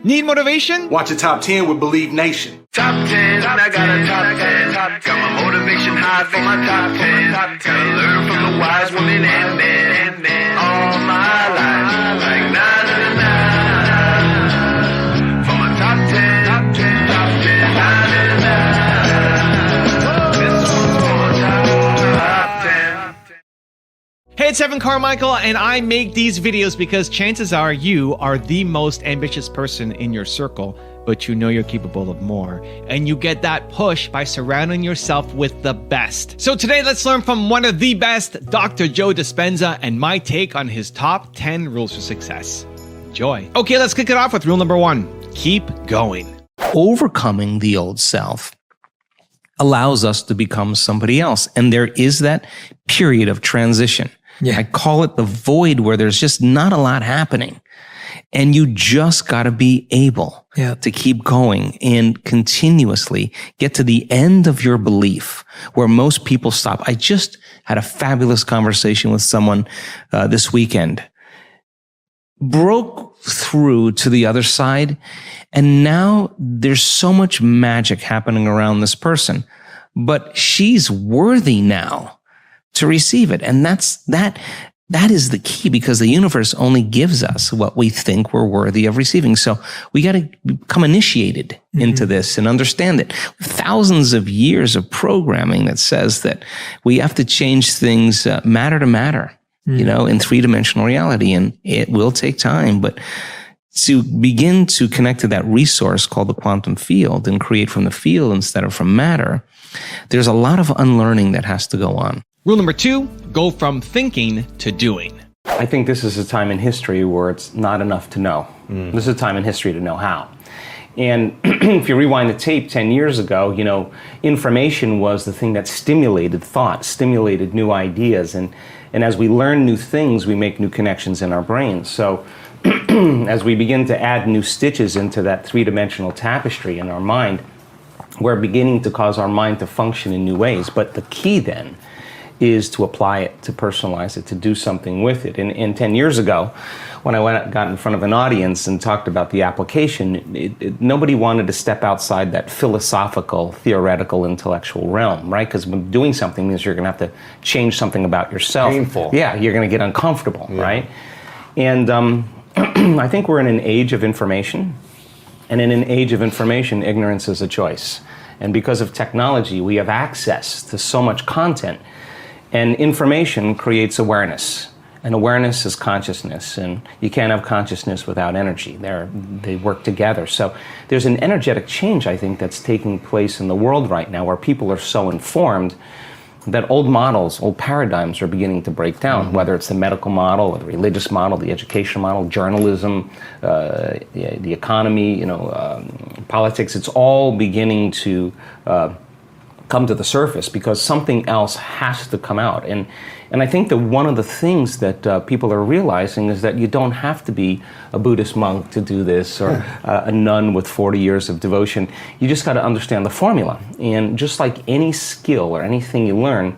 Need motivation? Watch a top 10 with Believe Nation. Top 10, I got a top 10. Got my motivation high for my top 10. Gotta learn from the wise women and men. All my life, like 9 to 9. For my top 10, top 10, 9 to 9. This one's for my top 10. Hey, it's Evan Carmichael, and I make these videos because chances are you are the most ambitious person in your circle, but you know you're capable of more. And you get that push by surrounding yourself with the best. So today, let's learn from one of the best, Dr. Joe Dispenza, and my take on his top 10 rules for success. Enjoy. Okay, let's kick it off with rule number 1. Keep going. Overcoming the old self allows us to become somebody else. And there is that period of transition. I call it the void where there's just not a lot happening. And you just got to be able to keep going and continuously get to the end of your belief where most people stop. I just had a fabulous conversation with someone this weekend. Broke through to the other side, and now there's so much magic happening around this person. But she's worthy now to receive it. And that is the key, because the universe only gives us what we think we're worthy of receiving. So we got to become initiated into this and understand it. Thousands of years of programming that says that we have to change things matter to matter, you know, in three-dimensional reality. And it will take time, but to begin to connect to that resource called the quantum field and create from the field instead of from matter, there's a lot of unlearning that has to go on. Rule number 2, go from thinking to doing. I think this is a time in history where it's not enough to know. This is a time in history to know how. And if you rewind the tape 10 years ago, you know, information was the thing that stimulated thought, stimulated new ideas. And as we learn new things, we make new connections in our brains. So as we begin to add new stitches into that three-dimensional tapestry in our mind, we're beginning to cause our mind to function in new ways. But the key then is to apply it, to personalize it, to do something with it. And 10 years ago, when I got in front of an audience and talked about the application, nobody wanted to step outside that philosophical, theoretical, intellectual realm, right? Because doing something means you're going to have to change something about yourself. Painful. Yeah, you're going to get uncomfortable, right? And I think we're in an age of information. And in an age of information, ignorance is a choice. And because of technology, we have access to so much content. And information creates awareness. And awareness is consciousness. And you can't have consciousness without energy. They work together. So there's an energetic change, I think, that's taking place in the world right now, where people are so informed that old models, old paradigms are beginning to break down, whether it's the medical model or the religious model, the educational model, journalism, the economy, politics. It's all beginning to come to the surface because something else has to come out. And I think that one of the things that people are realizing is that you don't have to be a Buddhist monk to do this, or a nun with 40 years of devotion. You just got to understand the formula. And just like any skill or anything you learn,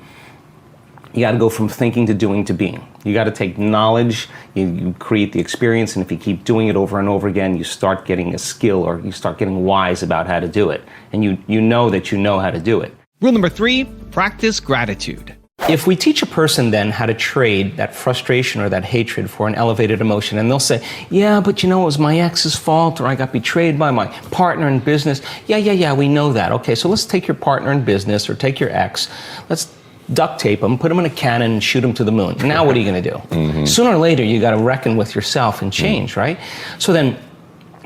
you got to go from thinking to doing to being. You got to take knowledge, you create the experience, and if you keep doing it over and over again, you start getting a skill, or you start getting wise about how to do it. And you know that you know how to do it. Rule number 3, practice gratitude. If we teach a person then how to trade that frustration or that hatred for an elevated emotion, and they'll say, yeah, but you know, it was my ex's fault, or I got betrayed by my partner in business. Yeah, we know that. Okay, so let's take your partner in business or take your ex. Let's duct tape them, put them in a cannon, and shoot them to the moon. Now what are you going to do? Sooner or later, you got to reckon with yourself and change, right? So then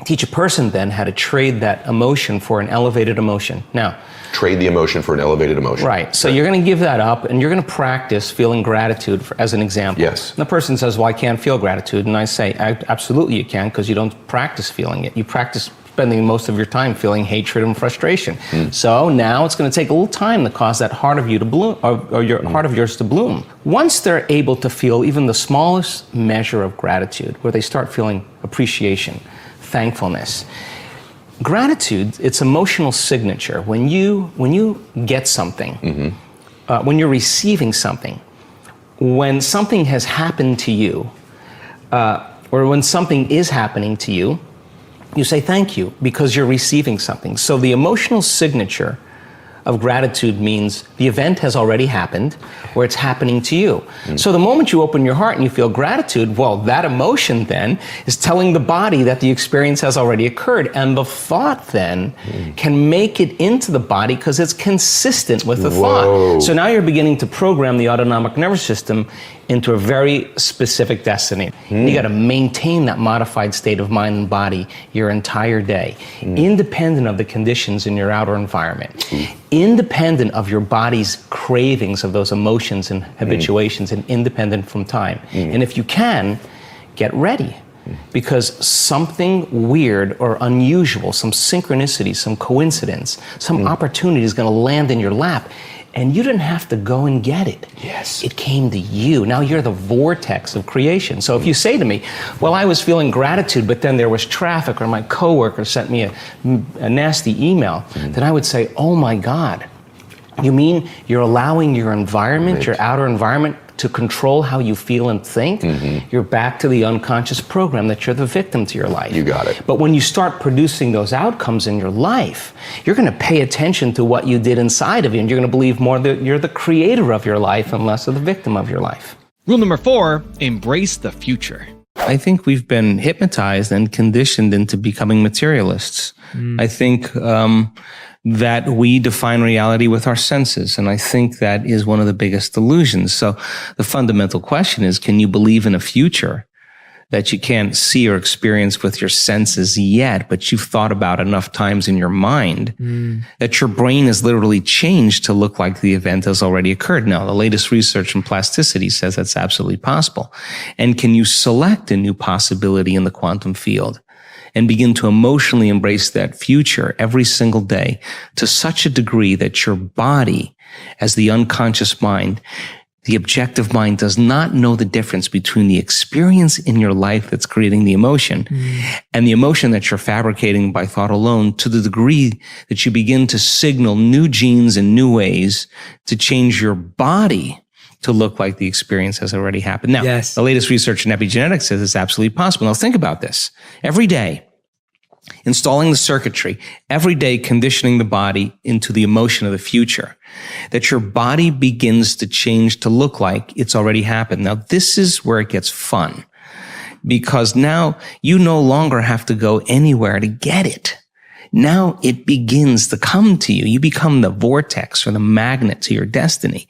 teach a person then how to trade that emotion for an elevated emotion. Now, trade the emotion for an elevated emotion. Right. So you're going to give that up, and you're going to practice feeling gratitude as an example. Yes. And the person says, well, I can't feel gratitude. And I say, absolutely you can, because you don't practice feeling it. You practice spending most of your time feeling hatred and frustration. So now it's going to take a little time to cause that heart of you to bloom, or your heart of yours to bloom. Once they're able to feel even the smallest measure of gratitude, where they start feeling appreciation, thankfulness, gratitude, it's emotional signature. When you get something, when you're receiving something, when something has happened to you, or when something is happening to you, you say thank you because you're receiving something. So the emotional signature of gratitude means the event has already happened or it's happening to you. So the moment you open your heart and you feel gratitude, well, that emotion then is telling the body that the experience has already occurred. And the thought then can make it into the body because it's consistent with the thought. So now you're beginning to program the autonomic nervous system into a very specific destiny. You got to maintain that modified state of mind and body your entire day, independent of the conditions in your outer environment, independent of your body's cravings of those emotions and habituations, and independent from time. And if you can, get ready. Because something weird or unusual, some synchronicity, some coincidence, some opportunity is going to land in your lap. And you didn't have to go and get it. Yes. It came to you. Now you're the vortex of creation. So if you say to me, well, I was feeling gratitude, but then there was traffic, or my coworker sent me a nasty email, then I would say, oh my God, you mean you're allowing your environment, your outer environment, to control how you feel and think? You're back to the unconscious program that you're the victim to your life. You got it. But when you start producing those outcomes in your life, you're going to pay attention to what you did inside of you, and you're going to believe more that you're the creator of your life and less of the victim of your life. Rule number 4, embrace the future. I think we've been hypnotized and conditioned into becoming materialists. I think that we define reality with our senses, and I think that is one of the biggest delusions. So the fundamental question is, can you believe in a future that you can't see or experience with your senses yet, but you've thought about enough times in your mind that your brain has literally changed to look like the event has already occurred? Now, the latest research in plasticity says that's absolutely possible. And can you select a new possibility in the quantum field and begin to emotionally embrace that future every single day to such a degree that your body, as the unconscious mind, the objective mind, does not know the difference between the experience in your life that's creating the emotion and the emotion that you're fabricating by thought alone, to the degree that you begin to signal new genes and new ways to change your body to look like the experience has already happened. Now, the latest research in epigenetics says it's absolutely possible. Now, think about this. Every day, installing the circuitry, every day conditioning the body into the emotion of the future, that your body begins to change to look like it's already happened. Now, this is where it gets fun, because now you no longer have to go anywhere to get it. Now it begins to come to you. You become the vortex or the magnet to your destiny.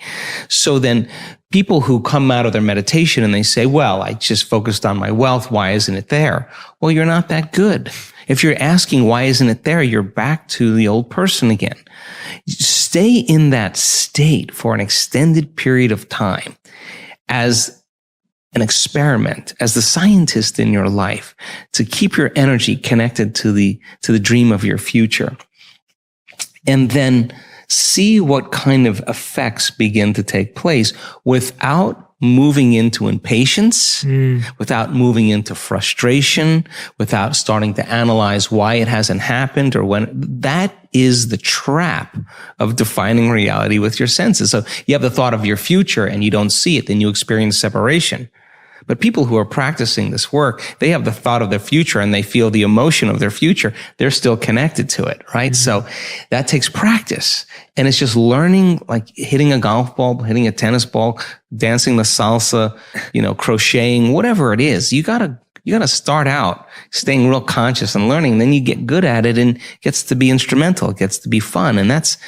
So then people who come out of their meditation and they say, well, I just focused on my wealth. Why isn't it there? Well, you're not that good. If you're asking why isn't it there, you're back to the old person again. Stay in that state for an extended period of time as an experiment, as the scientist in your life, to keep your energy connected to the dream of your future. And then see what kind of effects begin to take place without moving into impatience, without moving into frustration, without starting to analyze why it hasn't happened or when. That is the trap of defining reality with your senses. So you have the thought of your future and you don't see it, then you experience separation. But people who are practicing this work, they have the thought of their future and they feel the emotion of their future. They're still connected to it, right? So that takes practice. And it's just learning, like hitting a golf ball, hitting a tennis ball, dancing the salsa, crocheting, whatever it is. You gotta start out staying real conscious and learning. Then you get good at it and it gets to be instrumental. It gets to be fun. And that's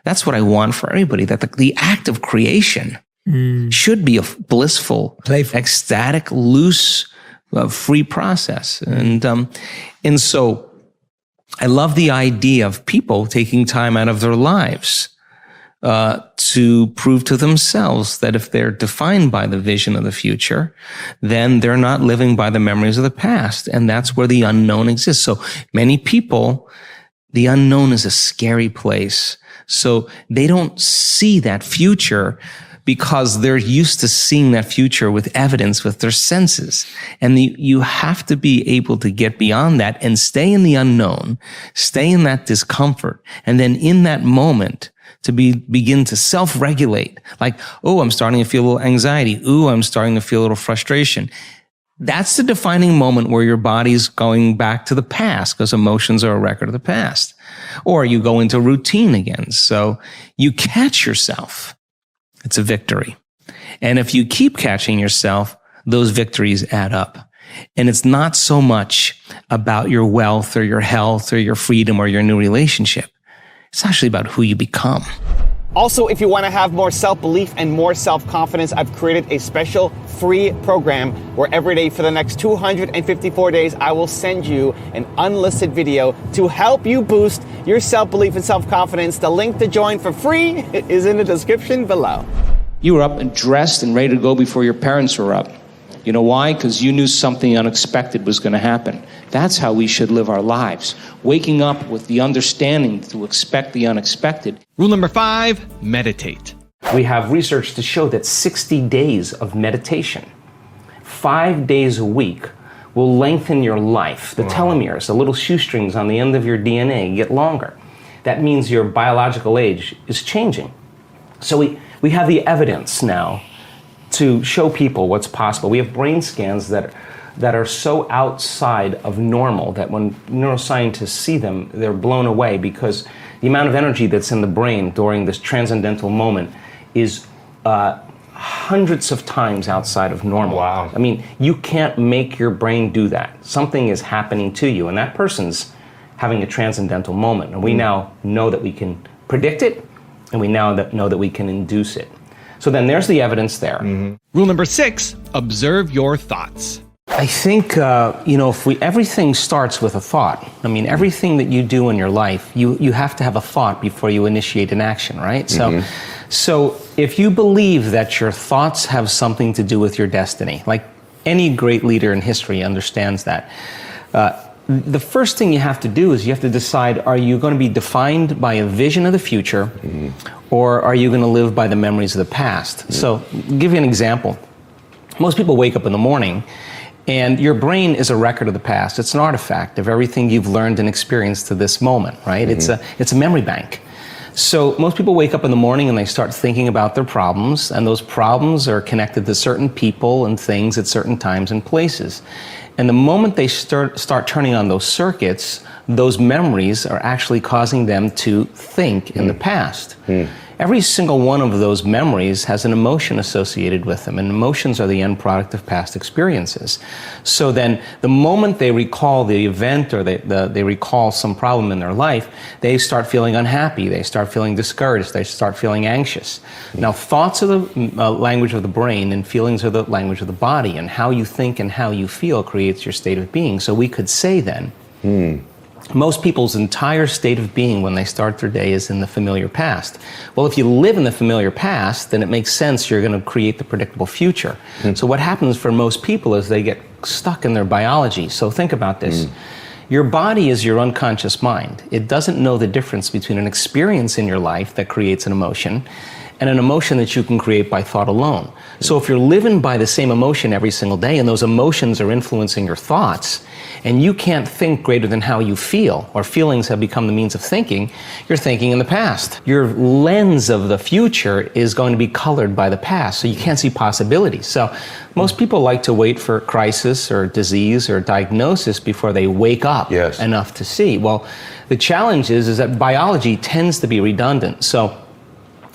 what I want for everybody, that the act of creation should be a blissful, playful, ecstatic, loose, free process. And so I love the idea of people taking time out of their lives to prove to themselves that if they're defined by the vision of the future, then they're not living by the memories of the past. And that's where the unknown exists. So many people, the unknown is a scary place. So they don't see that future because they're used to seeing that future with evidence with their senses. And you have to be able to get beyond that and stay in the unknown, stay in that discomfort, and then in that moment to begin to self-regulate. Like, oh, I'm starting to feel a little anxiety. Ooh, I'm starting to feel a little frustration. That's the defining moment where your body's going back to the past, because emotions are a record of the past. Or you go into routine again. So you catch yourself. It's a victory. And if you keep catching yourself, those victories add up. And it's not so much about your wealth or your health or your freedom or your new relationship. It's actually about who you become. Also, if you want to have more self-belief and more self-confidence, I've created a special free program where every day for the next 254 days, I will send you an unlisted video to help you boost your self-belief and self-confidence. The link to join for free is in the description below. You were up and dressed and ready to go before your parents were up. You know why? Because you knew something unexpected was going to happen. That's how we should live our lives. Waking up with the understanding to expect the unexpected. Rule number 5, meditate. We have research to show that 60 days of meditation, 5 days a week, will lengthen your life. The telomeres, the little shoestrings on the end of your DNA, get longer. That means your biological age is changing. So we have the evidence now to show people what's possible. We have brain scans that are so outside of normal that when neuroscientists see them, they're blown away, because the amount of energy that's in the brain during this transcendental moment is hundreds of times outside of normal. Wow. I mean, you can't make your brain do that. Something is happening to you, and that person's having a transcendental moment. And we now know that we can predict it, and we now know that we can induce it. So then there's the evidence there. Rule number 6, observe your thoughts. I think, everything starts with a thought. I mean, everything that you do in your life, you have to have a thought before you initiate an action, right? So if you believe that your thoughts have something to do with your destiny, like any great leader in history understands that, the first thing you have to do is you have to decide, are you going to be defined by a vision of the future, or are you going to live by the memories of the past? So, I'll give you an example. Most people wake up in the morning, and your brain is a record of the past. It's an artifact of everything you've learned and experienced to this moment, right? It's a memory bank. So most people wake up in the morning and they start thinking about their problems, and those problems are connected to certain people and things at certain times and places. And the moment they start turning on those circuits, those memories are actually causing them to think in the past. Every single one of those memories has an emotion associated with them, and emotions are the end product of past experiences. So then the moment they recall the event, or they recall some problem in their life, they start feeling unhappy, they start feeling discouraged, they start feeling anxious. Now, thoughts are the language of the brain, and feelings are the language of the body, and how you think and how you feel creates your state of being. So we could say then, most people's entire state of being when they start their day is in the familiar past. Well, if you live in the familiar past, then it makes sense you're going to create the predictable future. So what happens for most people is they get stuck in their biology. So think about this. Your body is your unconscious mind. It doesn't know the difference between an experience in your life that creates an emotion and an emotion that you can create by thought alone. So if you're living by the same emotion every single day, and those emotions are influencing your thoughts, and you can't think greater than how you feel, or feelings have become the means of thinking, you're thinking in the past. Your lens of the future is going to be colored by the past, so you can't see possibilities. So most people like to wait for crisis or disease or diagnosis before they wake up enough to see. Well, the challenge is that biology tends to be redundant. So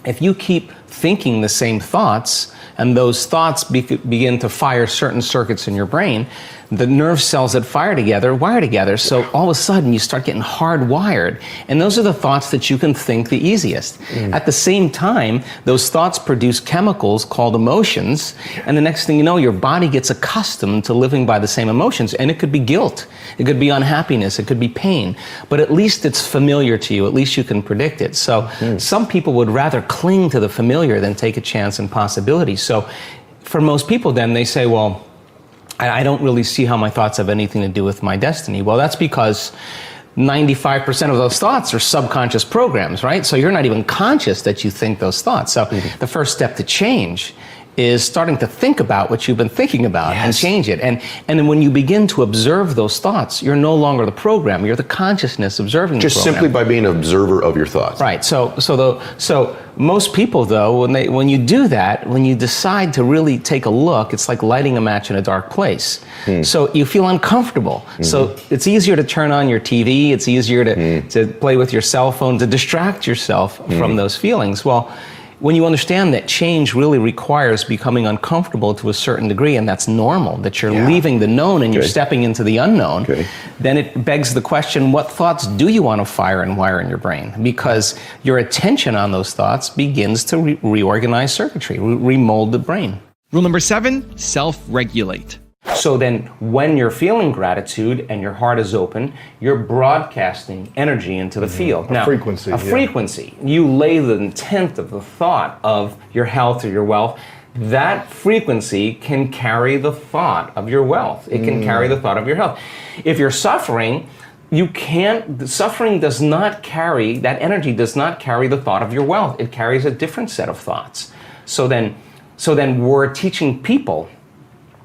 if you keep thinking the same thoughts, and those thoughts begin to fire certain circuits in your brain, the nerve cells that wire together, so all of a sudden you start getting hardwired, and those are the thoughts that you can think the easiest. At the same time, those thoughts produce chemicals called emotions, and the next thing you know, your body gets accustomed to living by the same emotions, and it could be guilt, it could be unhappiness, it could be pain, but at least it's familiar to you, at least you can predict it. So some people would rather cling to the familiar than take a chance in possibilities. So for most people then, they say, well, I don't really see how my thoughts have anything to do with my destiny. Well, that's because 95% of those thoughts are subconscious programs, right? So you're not even conscious that you think those thoughts. So the first step to change is starting to think about what you've been thinking about and change it. And then when you begin to observe those thoughts, you're no longer the program. You're the consciousness observing Just the program. simply by being an observer of your thoughts. Right. So most people, though, when you do that, when you decide to really take a look, it's like lighting a match in a dark place. So you feel uncomfortable. So it's easier to turn on your TV. It's easier to play with your cell phone, to distract yourself from those feelings. Well, when you understand that change really requires becoming uncomfortable to a certain degree, and that's normal, that you're leaving the known and you're stepping into the unknown, then it begs the question, what thoughts do you want to fire and wire in your brain? Because your attention on those thoughts begins to reorganize circuitry, remold the brain. Rule number 7, self-regulate. So then when you're feeling gratitude and your heart is open, you're broadcasting energy into the field. Now, frequency. A frequency. You lay the intent of the thought of your health or your wealth. That frequency can carry the thought of your wealth. It can carry the thought of your health. If you're suffering, suffering does not carry, that energy does not carry the thought of your wealth. It carries a different set of thoughts. So then we're teaching people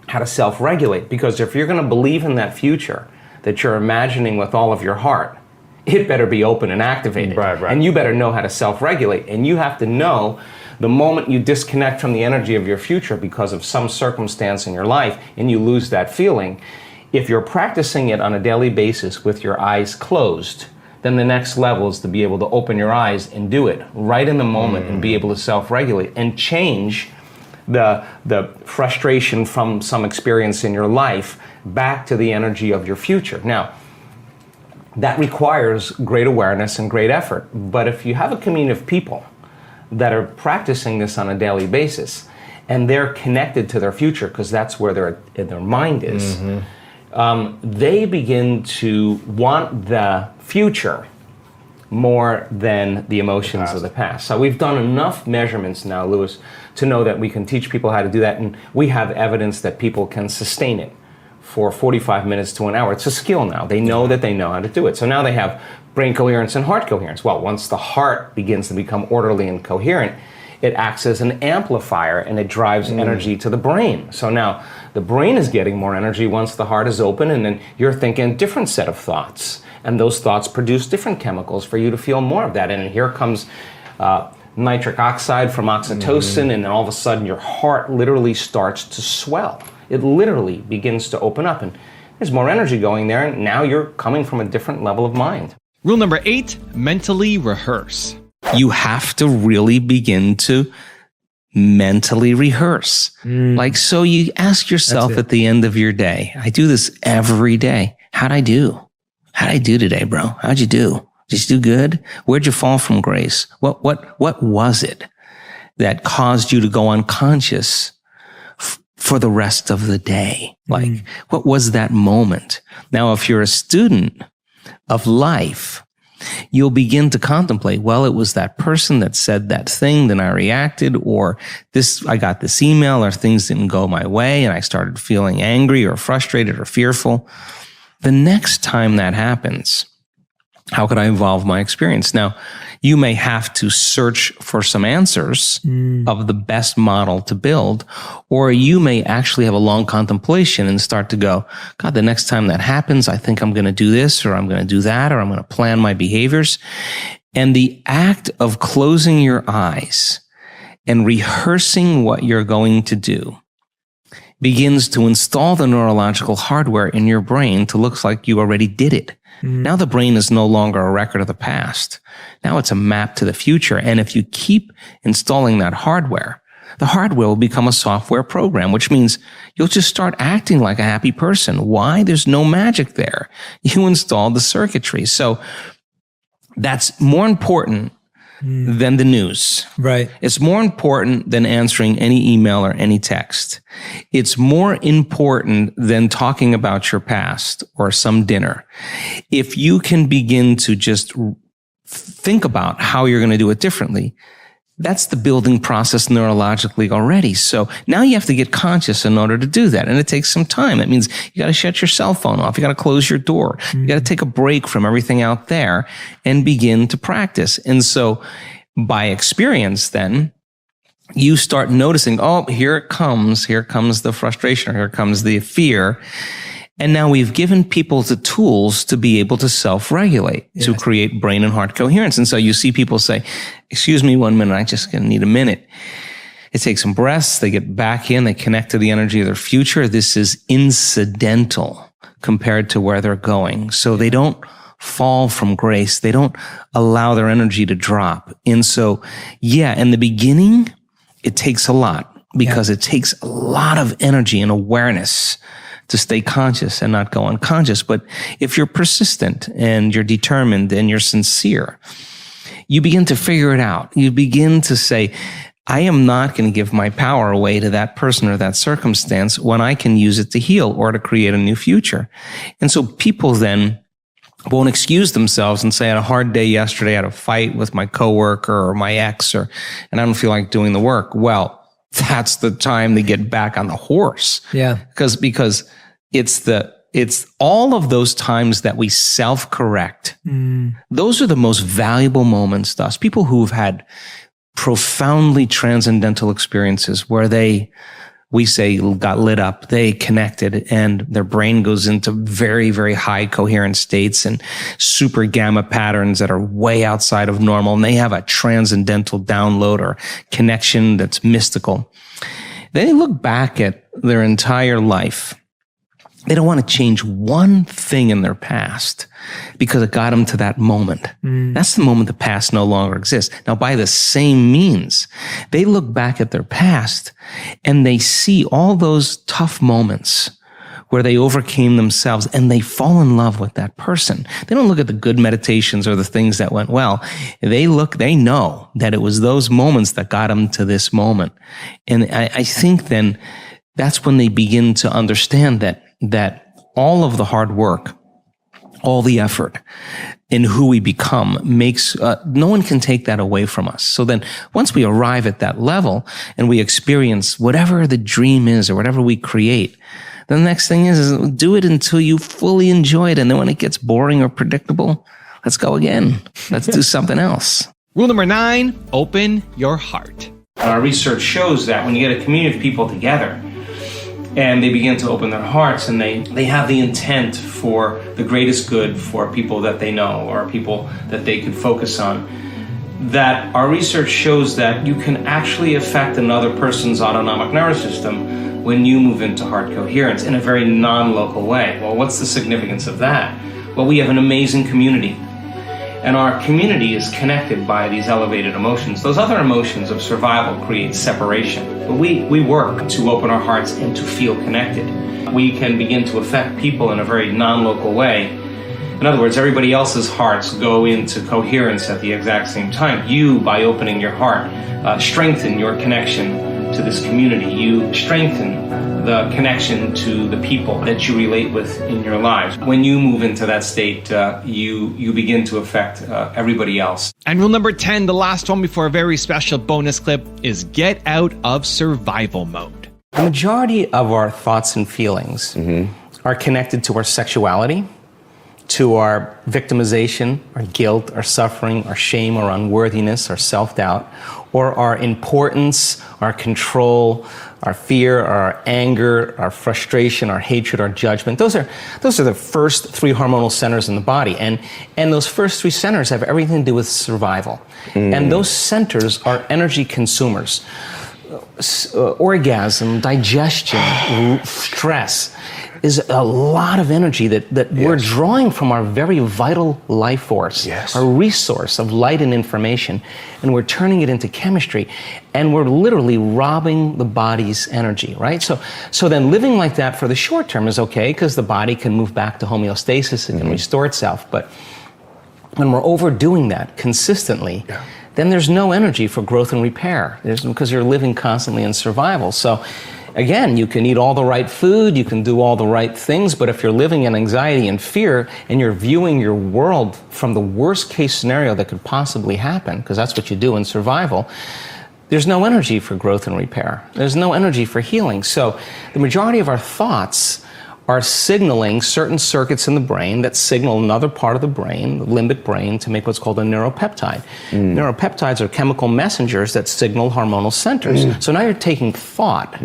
how to self-regulate, because if you're going to believe in that future that you're imagining with all of your heart, it better be open and activated. Right. And you better know how to self-regulate. And you have to know the moment you disconnect from the energy of your future because of some circumstance in your life and you lose that feeling, if you're practicing it on a daily basis with your eyes closed, then the next level is to be able to open your eyes and do it right in the moment and be able to self-regulate and change the frustration from some experience in your life back to the energy of your future. Now, that requires great awareness and great effort. But if you have a community of people that are practicing this on a daily basis and they're connected to their future because that's where their mind is, they begin to want the future more than the emotions of the past. So we've done enough measurements now, Louis, to know that we can teach people how to do that, and we have evidence that people can sustain it for 45 minutes to an hour. It's a skill now. They know that they know how to do it. So now they have brain coherence and heart coherence. Well, once the heart begins to become orderly and coherent, it acts as an amplifier and it drives energy to the brain. So now the brain is getting more energy once the heart is open, and then you're thinking a different set of thoughts. And those thoughts produce different chemicals for you to feel more of that. And here comes nitric oxide from oxytocin, and then all of a sudden your heart literally starts to swell. It literally begins to open up, and there's more energy going there, and now you're coming from a different level of mind. Rule number 8, mentally rehearse. You have to really begin to mentally rehearse. Like, so you ask yourself at the end of your day, I do this every day. How'd I do? How'd I do today, bro? How'd you do? Did you do good? Where'd you fall from grace? What was it that caused you to go unconscious for the rest of the day? Like, what was that moment? Now, if you're a student of life, you'll begin to contemplate, well, it was that person that said that thing, then I reacted, or I got this email, or things didn't go my way, and I started feeling angry or frustrated or fearful. The next time that happens, how could I evolve my experience? Now, you may have to search for some answers of the best model to build, or you may actually have a long contemplation and start to go, God, the next time that happens, I think I'm going to do this, or I'm going to do that, or I'm going to plan my behaviors. And the act of closing your eyes and rehearsing what you're going to do begins to install the neurological hardware in your brain to look like you already did it. Now the brain is no longer a record of the past. Now it's a map to the future. And if you keep installing that hardware, the hardware will become a software program, which means you'll just start acting like a happy person. Why? There's no magic there. You installed the circuitry. So that's more important than the news. Right. It's more important than answering any email or any text. It's more important than talking about your past or some dinner. If you can begin to just think about how you're going to do it differently, that's the building process neurologically already. So now you have to get conscious in order to do that. And it takes some time. That means you got to shut your cell phone off. You got to close your door. You got to take a break from everything out there and begin to practice. And so by experience then, you start noticing, oh, here it comes the frustration, or here comes the fear. And now we've given people the tools to be able to self-regulate, to create brain and heart coherence. And so you see people say, excuse me 1 minute, I just need a minute. They take some breaths, they get back in, they connect to the energy of their future. This is incidental compared to where they're going. So they don't fall from grace. They don't allow their energy to drop. And so, in the beginning, it takes a lot, because it takes a lot of energy and awareness to stay conscious and not go unconscious. But if you're persistent and you're determined and you're sincere, you begin to figure it out. You begin to say, I am not going to give my power away to that person or that circumstance when I can use it to heal or to create a new future. And so people then won't excuse themselves and say, I had a hard day yesterday, I had a fight with my coworker or my ex, and I don't feel like doing the work. Well, that's the time to get back on the horse. Yeah. Because it's all of those times that we self-correct. Those are the most valuable moments to us. People who've had profoundly transcendental experiences where we say got lit up, they connected, and their brain goes into very, very high coherent states and super gamma patterns that are way outside of normal. And they have a transcendental download or connection that's mystical. They look back at their entire life. They don't want to change one thing in their past because it got them to that moment. That's the moment the past no longer exists. Now, by the same means, they look back at their past and they see all those tough moments where they overcame themselves and they fall in love with that person. They don't look at the good meditations or the things that went well. They know that it was those moments that got them to this moment. And I think then that's when they begin to understand that all of the hard work, all the effort in who we become makes, no one can take that away from us. So then once we arrive at that level and we experience whatever the dream is or whatever we create, then the next thing is do it until you fully enjoy it. And then when it gets boring or predictable, let's go again. Let's do something else. Rule number 9, open your heart. Our research shows that when you get a community of people together, and they begin to open their hearts and they have the intent for the greatest good for people that they know or people that they can focus on, that our research shows that you can actually affect another person's autonomic nervous system when you move into heart coherence in a very non-local way. Well, what's the significance of that? Well, we have an amazing community. And our community is connected by these elevated emotions. Those other emotions of survival create separation. But we work to open our hearts and to feel connected. We can begin to affect people in a very non-local way. In other words, everybody else's hearts go into coherence at the exact same time. You, by opening your heart, strengthen your connection to this community. You strengthen the connection to the people that you relate with in your lives. When you move into that state, you begin to affect everybody else. And rule number 10, the last one before a very special bonus clip, is get out of survival mode. The majority of our thoughts and feelings are connected to our sexuality, to our victimization, our guilt, our suffering, our shame, our unworthiness, our self-doubt, or our importance, our control, our fear, our anger, our frustration, our hatred, our judgment. Those are the first 3 hormonal centers in the body. And those first 3 centers have everything to do with survival. And those centers are energy consumers. Orgasm, digestion, stress is a lot of energy that we're drawing from our very vital life force, our resource of light and information, and we're turning it into chemistry, and we're literally robbing the body's energy, right? So then living like that for the short term is okay, because the body can move back to homeostasis, it can restore itself, but when we're overdoing that consistently, then there's no energy for growth and repair, because you're living constantly in survival. So again, you can eat all the right food, you can do all the right things, but if you're living in anxiety and fear and you're viewing your world from the worst case scenario that could possibly happen, because that's what you do in survival, there's no energy for growth and repair. There's no energy for healing. So the majority of our thoughts are signaling certain circuits in the brain that signal another part of the brain, the limbic brain, to make what's called a neuropeptide. Neuropeptides are chemical messengers that signal hormonal centers. So now you're taking thought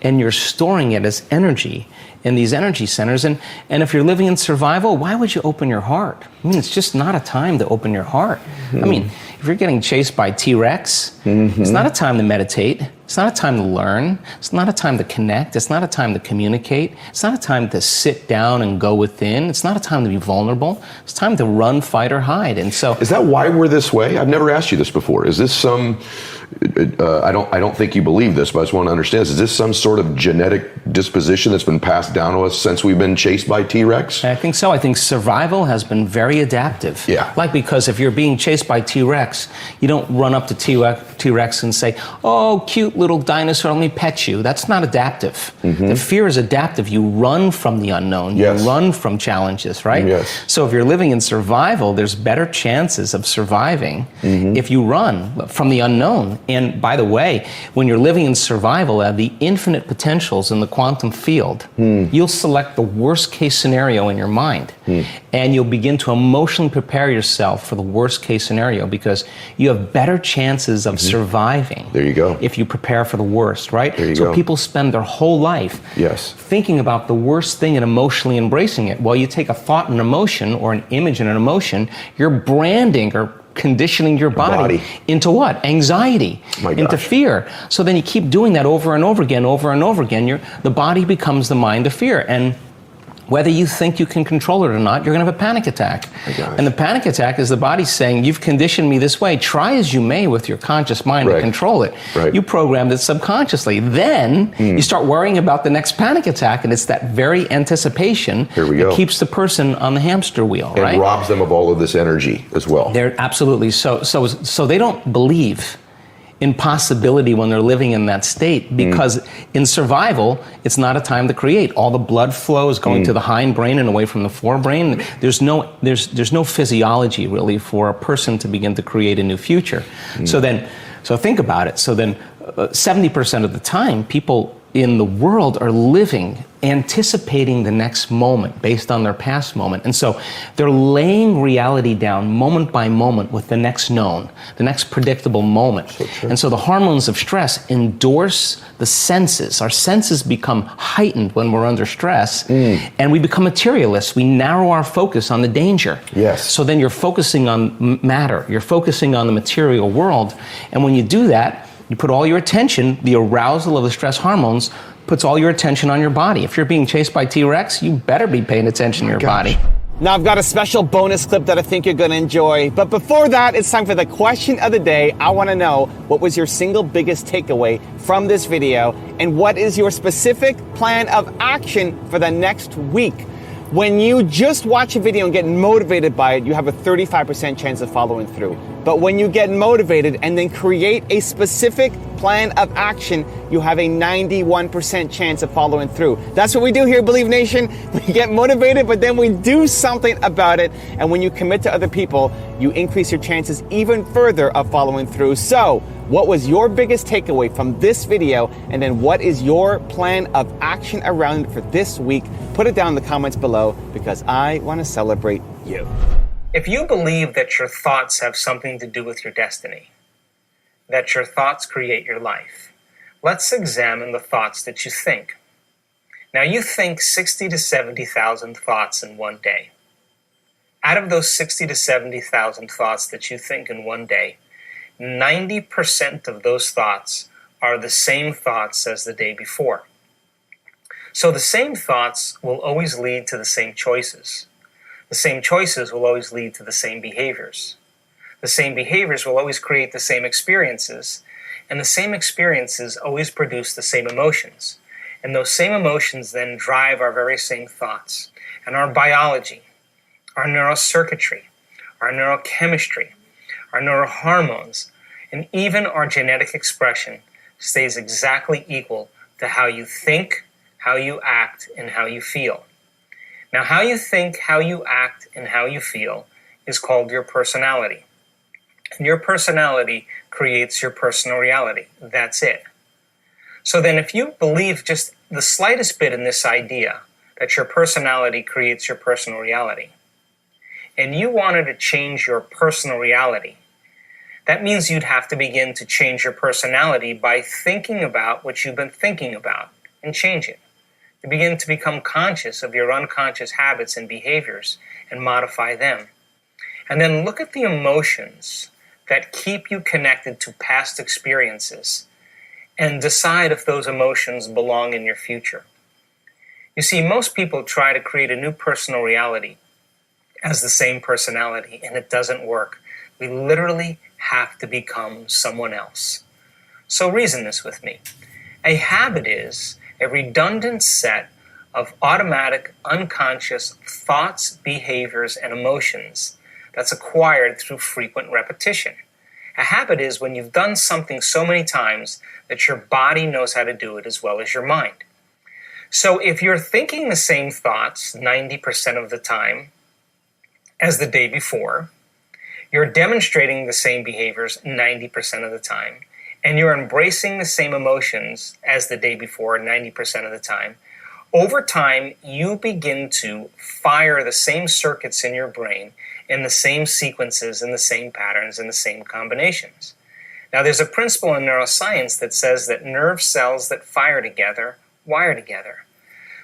and you're storing it as energy in these energy centers. And if you're living in survival, why would you open your heart? I mean, it's just not a time to open your heart. I mean, if you're getting chased by T-Rex, it's not a time to meditate. It's not a time to learn. It's not a time to connect. It's not a time to communicate. It's not a time to sit down and go within. It's not a time to be vulnerable. It's time to run, fight, or hide. And so, Is that why we're this way? I've never asked you this before. Is this some, I don't think you believe this, but I just want to understand, is this some sort of genetic disposition that's been passed down to us since we've been chased by T-Rex? I think so. I think survival has been very adaptive. Yeah. Like, because if you're being chased by T-Rex, you don't run up to T-Rex and say, oh, cute little dinosaur, let me pet you. That's not adaptive. The fear is adaptive. You run from the unknown. Yes. You run from challenges, right? Yes. So if you're living in survival, there's better chances of surviving if you run from the unknown. And by the way, when you're living in survival, the infinite potentials in the quantum field, you'll select the worst case scenario in your mind. And you'll begin to emotionally prepare yourself for the worst case scenario, because you have better chances of surviving. There you go. If you prepare for the worst, right? There you so go. people spend their whole life thinking about the worst thing and emotionally embracing it. Well, you take a thought and emotion, or an image and an emotion, you're branding or conditioning your body into what? Anxiety, into fear. So then you keep doing that over and over again, the body becomes the mind of fear. And whether you think you can control it or not, you're going to have a panic attack. And the panic attack is the body saying, you've conditioned me this way. Try as you may with your conscious mind to control it. You programmed it subconsciously. Then you start worrying about the next panic attack, and it's that very anticipation that keeps the person on the hamster wheel, and robs them of all of this energy as well. They're absolutely so they don't believe in possibility when they're living in that state, because in survival, it's not a time to create. All the blood flow is going to the hindbrain and away from the forebrain. There's no physiology really for a person to begin to create a new future. So think about it. So then 70% of the time, people in the world are living, anticipating the next moment based on their past moment. And so they're laying reality down moment by moment with the next known, the next predictable moment. And so the hormones of stress endorse the senses. Our senses become heightened when we're under stress, and we become materialists. We narrow our focus on the danger. So then you're focusing on matter. You're focusing on the material world. And when you do that, you put all your attention, the arousal of the stress hormones puts all your attention on your body. If you're being chased by T-Rex, you better be paying attention to your body. Now I've got a special bonus clip that I think you're going to enjoy. But before that, it's time for the question of the day. I want to know, what was your single biggest takeaway from this video? And what is your specific plan of action for the next week? When you just watch a video and get motivated by it, you have a 35% chance of following through. But when you get motivated and then create a specific plan of action, you have a 91% chance of following through. That's what we do here, Believe Nation. We get motivated, but then we do something about it. And when you commit to other people, you increase your chances even further of following through. So, what was your biggest takeaway from this video? And then what is your plan of action around it for this week? Put it down in the comments below, because I want to celebrate you. If you believe that your thoughts have something to do with your destiny, that your thoughts create your life, let's examine the thoughts that you think. Now, you think 60 to 70,000 thoughts in one day. Out of those 60 to 70,000 thoughts that you think in one day, 90% of those thoughts are the same thoughts as the day before. So the same thoughts will always lead to the same choices. The same choices will always lead to the same behaviors. The same behaviors will always create the same experiences, and the same experiences always produce the same emotions. And those same emotions then drive our very same thoughts. And our biology, our neurocircuitry, our neurochemistry, our neurohormones, and even our genetic expression stays exactly equal to how you think, how you act, and how you feel. Now, how you think, how you act, and how you feel is called your personality. And your personality creates your personal reality. That's it. So then if you believe just the slightest bit in this idea, that your personality creates your personal reality, and you wanted to change your personal reality, that means you'd have to begin to change your personality by thinking about what you've been thinking about and change it. To begin to become conscious of your unconscious habits and behaviors and modify them. And then look at the emotions that keep you connected to past experiences and decide if those emotions belong in your future. You see, most people try to create a new personal reality as the same personality, and it doesn't work. We literally have to become someone else. So reason this with me. A habit is a redundant set of automatic, unconscious thoughts, behaviors, and emotions that's acquired through frequent repetition. A habit is when you've done something so many times that your body knows how to do it as well as your mind. So if you're thinking the same thoughts 90% of the time as the day before, you're demonstrating the same behaviors 90% of the time, and you're embracing the same emotions as the day before 90% of the time, over time, you begin to fire the same circuits in your brain in the same sequences, in the same patterns, in the same combinations. Now, there's a principle in neuroscience that says that nerve cells that fire together wire together.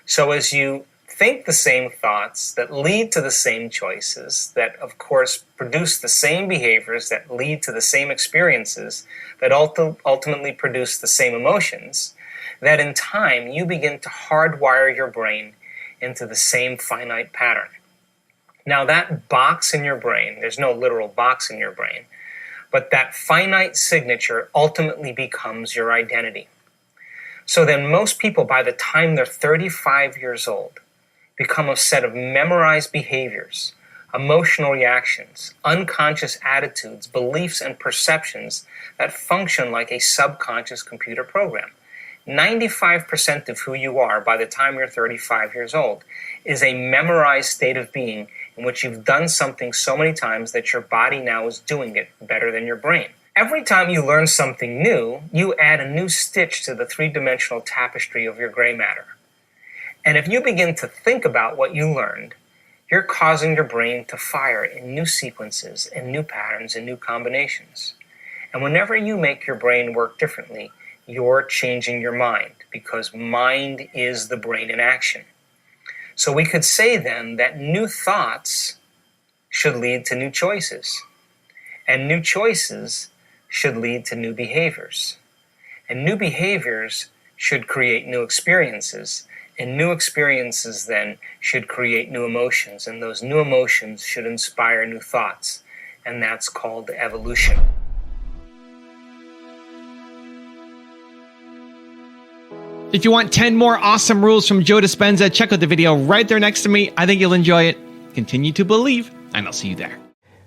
So as you think the same thoughts that lead to the same choices, that of course produce the same behaviors that lead to the same experiences, that ultimately produce the same emotions, that in time you begin to hardwire your brain into the same finite pattern. Now that box in your brain, there's no literal box in your brain, but that finite signature ultimately becomes your identity. So then most people, by the time they're 35 years old, become a set of memorized behaviors, emotional reactions, unconscious attitudes, beliefs, and perceptions that function like a subconscious computer program. 95% of who you are by the time you're 35 years old is a memorized state of being in which you've done something so many times that your body now is doing it better than your brain. Every time you learn something new, you add a new stitch to the three-dimensional tapestry of your gray matter. And if you begin to think about what you learned, you're causing your brain to fire in new sequences and new patterns and new combinations. And whenever you make your brain work differently, you're changing your mind, because mind is the brain in action. So we could say then that new thoughts should lead to new choices, and new choices should lead to new behaviors, and new behaviors should create new experiences, and new experiences then should create new emotions, and those new emotions should inspire new thoughts, and that's called evolution. If you want 10 more awesome rules from Joe Dispenza, check out the video right there next to me. I think you'll enjoy it. Continue to believe, and I'll see you there.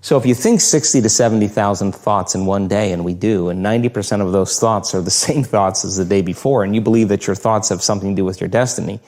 So if you think 60 to 70,000 thoughts in one day, and we do, and 90% of those thoughts are the same thoughts as the day before, and you believe that your thoughts have something to do with your destiny,